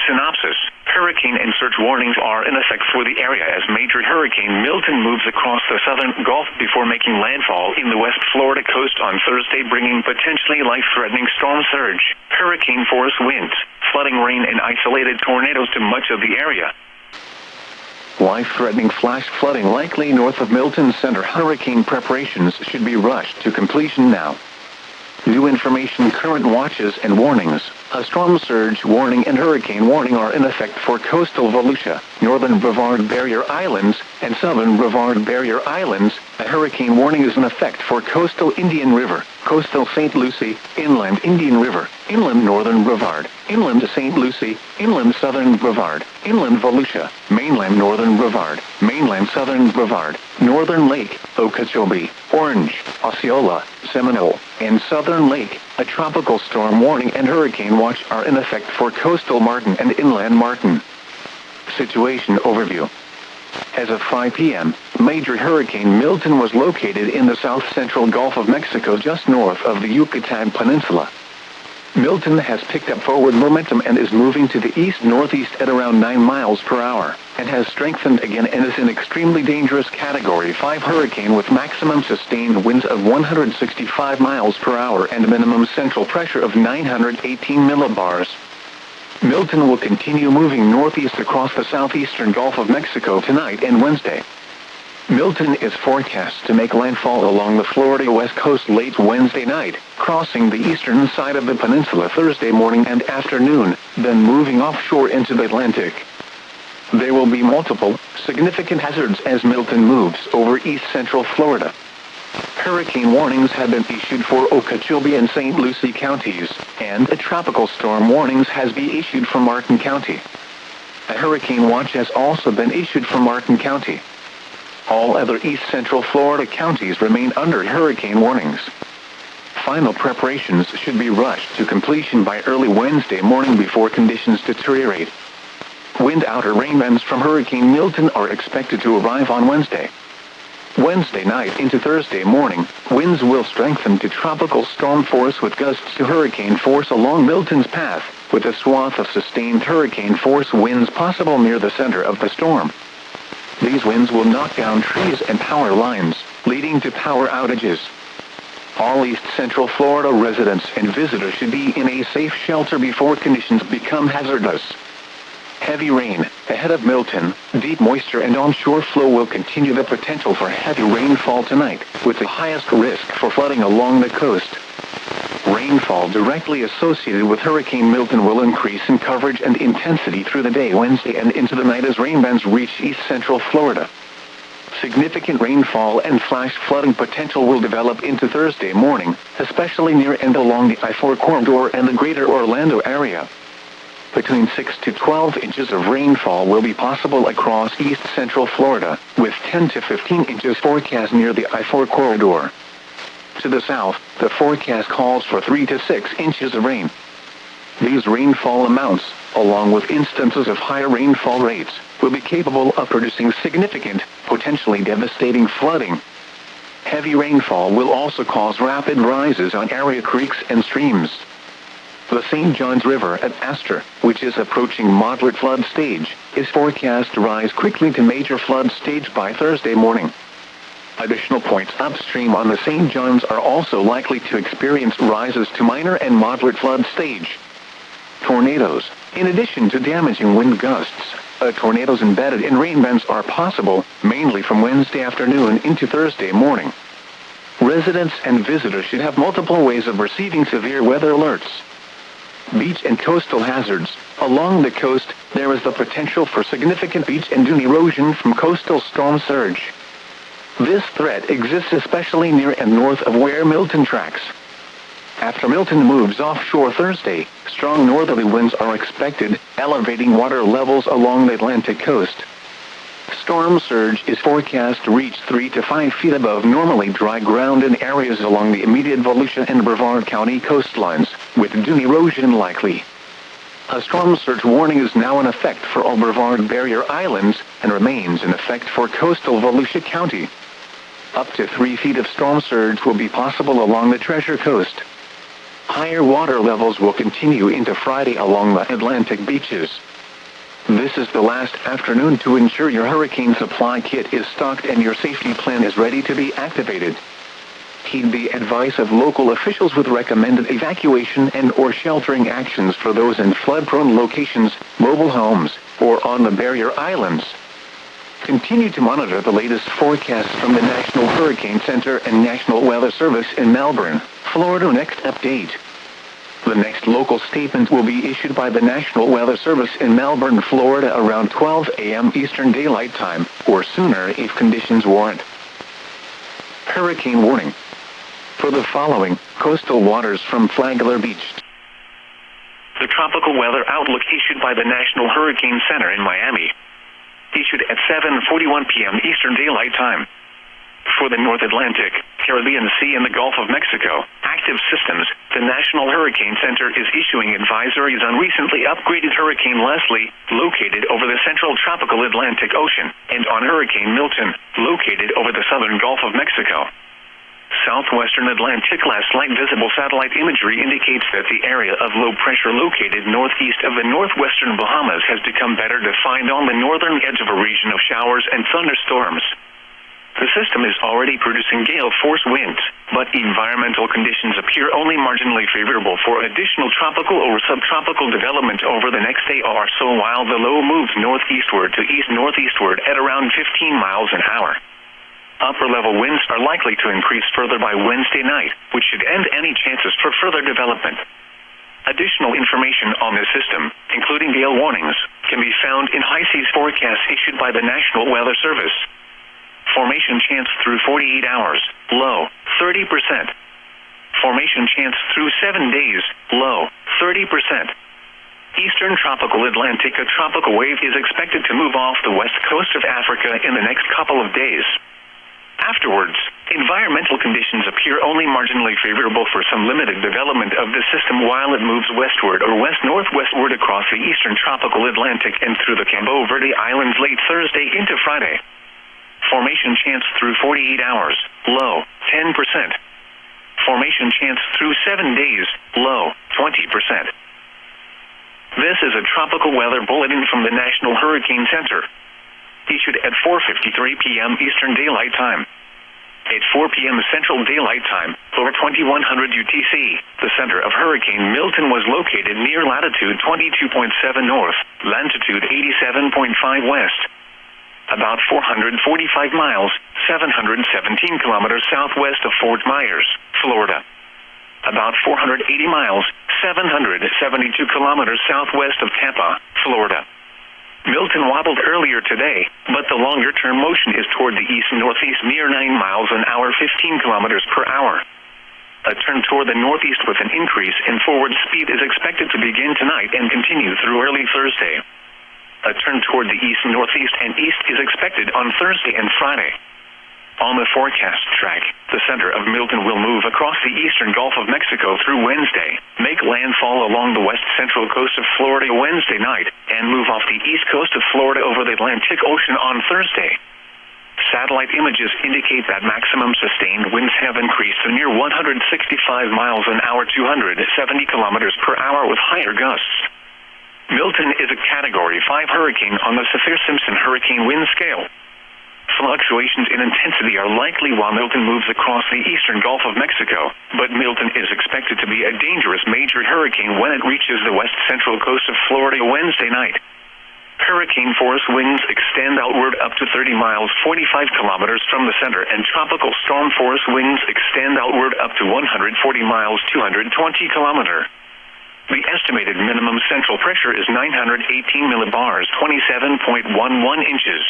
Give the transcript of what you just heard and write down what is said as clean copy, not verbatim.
Synopsis. Hurricane and surge warnings are in effect for the area as major hurricane Milton moves across the southern Gulf before making landfall in the West Florida coast on Thursday, bringing potentially life-threatening storm surge, hurricane force winds, flooding rain, and isolated tornadoes to much of the area. Life-threatening flash flooding likely north of Milton Center. Hurricane preparations should be rushed to completion now. New information, current watches and warnings. A storm surge warning and hurricane warning are in effect for coastal Volusia, northern Brevard Barrier Islands, and southern Brevard Barrier Islands. A hurricane warning is in effect for coastal Indian River, coastal St. Lucie, inland Indian River, inland northern Brevard, inland St. Lucie, inland southern Brevard, inland Volusia, mainland northern Brevard, mainland southern Brevard, northern Lake, Okeechobee, Orange, Osceola, Seminole, and southern Lake. A tropical storm warning and hurricane watch are in effect for coastal Martin and inland Martin. Situation overview. As of 5 p.m., major hurricane Milton was located in the south-central Gulf of Mexico just north of the Yucatan Peninsula. Milton has picked up forward momentum and is moving to the east-northeast at around 9 miles per hour, and has strengthened again and is an extremely dangerous Category 5 hurricane with maximum sustained winds of 165 miles per hour and minimum central pressure of 918 millibars. Milton will continue moving northeast across the southeastern Gulf of Mexico tonight and Wednesday. Milton is forecast to make landfall along the Florida west coast late Wednesday night, crossing the eastern side of the peninsula Thursday morning and afternoon, then moving offshore into the Atlantic. There will be multiple, significant hazards as Milton moves over east-central Florida. Hurricane warnings have been issued for Okeechobee and St. Lucie counties, and a tropical storm warnings has been issued for Martin County. A hurricane watch has also been issued for Martin County. All other east-central Florida counties remain under hurricane warnings. Final preparations should be rushed to completion by early Wednesday morning before conditions deteriorate. Wind outer rain bands from Hurricane Milton are expected to arrive on Wednesday. Wednesday night into Thursday morning, winds will strengthen to tropical storm force with gusts to hurricane force along Milton's path, with a swath of sustained hurricane force winds possible near the center of the storm. These winds will knock down trees and power lines, leading to power outages. All East Central Florida residents and visitors should be in a safe shelter before conditions become hazardous. Heavy rain ahead of Milton. Deep moisture and onshore flow will continue the potential for heavy rainfall tonight, with the highest risk for flooding along the coast. Rainfall directly associated with Hurricane Milton will increase in coverage and intensity through the day Wednesday and into the night as rain bands reach east-central Florida. Significant rainfall and flash flooding potential will develop into Thursday morning, especially near and along the I-4 corridor and the greater Orlando area. Between 6 to 12 inches of rainfall will be possible across east-central Florida, with 10 to 15 inches forecast near the I-4 corridor. To the south, the forecast calls for 3 to 6 inches of rain. These rainfall amounts, along with instances of higher rainfall rates, will be capable of producing significant, potentially devastating flooding. Heavy rainfall will also cause rapid rises on area creeks and streams. The St. Johns River at Astor, which is approaching moderate flood stage, is forecast to rise quickly to major flood stage by Thursday morning. Additional points upstream on the St. Johns are also likely to experience rises to minor and moderate flood stage. Tornadoes. In addition to damaging wind gusts, tornadoes embedded in rain bands are possible, mainly from Wednesday afternoon into Thursday morning. Residents and visitors should have multiple ways of receiving severe weather alerts. Beach and coastal hazards. Along the coast, there is the potential for significant beach and dune erosion from coastal storm surge. This threat exists especially near and north of where Milton tracks. After Milton moves offshore Thursday, strong northerly winds are expected, elevating water levels along the Atlantic coast. Storm surge is forecast to reach 3 to 5 feet above normally dry ground in areas along the immediate Volusia and Brevard County coastlines, with dune erosion likely. A storm surge warning is now in effect for all Brevard Barrier Islands and remains in effect for coastal Volusia County. Up to 3 feet of storm surge will be possible along the Treasure Coast. higher water levels will continue into Friday along the Atlantic beaches. This is the last afternoon to ensure your hurricane supply kit is stocked and your safety plan is ready to be activated. Heed the advice of local officials with recommended evacuation and/or sheltering actions for those in flood-prone locations, mobile homes, or on the barrier islands. Continue to monitor the latest forecasts from the National Hurricane Center and National Weather Service in Melbourne, Florida. Next update. The next local statement will be issued by the National Weather Service in Melbourne, Florida around 12 a.m. Eastern Daylight Time, or sooner if conditions warrant. Hurricane warning. For the following, coastal waters from Flagler Beach. The tropical weather outlook issued by the National Hurricane Center in Miami. Issued at 7:41 p.m. Eastern Daylight Time. For the North Atlantic, Caribbean Sea and the Gulf of Mexico, active systems, the National Hurricane Center is issuing advisories on recently upgraded Hurricane Leslie, located over the central tropical Atlantic Ocean, and on Hurricane Milton, located over the southern Gulf of Mexico. Southwestern Atlantic last light visible satellite imagery indicates that the area of low pressure located northeast of the northwestern Bahamas has become better defined on the northern edge of a region of showers and thunderstorms. The system is already producing gale force winds, but environmental conditions appear only marginally favorable for additional tropical or subtropical development over the next day or so while the low moves northeastward to east-northeastward at around 15 miles an hour. Upper-level winds are likely to increase further by Wednesday night, which should end any chances for further development. Additional information on this system, including gale warnings, can be found in high seas forecasts issued by the National Weather Service. Formation chance through 48 hours, low, 30%. Formation chance through 7 days, low, 30%. Eastern tropical Atlantic, a tropical wave is expected to move off the west coast of Africa in the next couple of days. Afterwards, environmental conditions appear only marginally favorable for some limited development of the system while it moves westward or west-northwestward across the eastern tropical Atlantic and through the Cabo Verde Islands late Thursday into Friday. Formation chance through 48 hours, low, 10%. Formation chance through 7 days, low, 20%. This is a tropical weather bulletin from the National Hurricane Center. Issued at 4:53 p.m. Eastern Daylight Time. At 4 p.m. Central Daylight Time, over 2100 UTC, the center of Hurricane Milton was located near latitude 22.7 north, longitude 87.5 west. About 445 miles, 717 kilometers southwest of Fort Myers, Florida. About 480 miles, 772 kilometers southwest of Tampa, Florida. Milton wobbled earlier today, but the longer-term motion is toward the east-northeast near 9 miles an hour, 15 kilometers per hour. A turn toward the northeast with an increase in forward speed is expected to begin tonight and continue through early Thursday. A turn toward the east-northeast and east is expected on Thursday and Friday. On the forecast track, the center of Milton will move across the eastern Gulf of Mexico through Wednesday, make landfall along the west-central coast of Florida Wednesday night, and move off the east coast of Florida over the Atlantic Ocean on Thursday. Satellite images indicate that maximum sustained winds have increased to near 165 miles an hour, 270 kilometers per hour with higher gusts. Milton is a Category 5 hurricane on the Saffir-Simpson hurricane wind scale. Fluctuations in intensity are likely while Milton moves across the eastern Gulf of Mexico, but Milton is expected to be a dangerous major hurricane when it reaches the west-central coast of Florida Wednesday night. Hurricane force winds extend outward up to 30 miles, 45 kilometers from the center, and tropical storm force winds extend outward up to 140 miles, 220 kilometers. The estimated minimum central pressure is 918 millibars, 27.11 inches.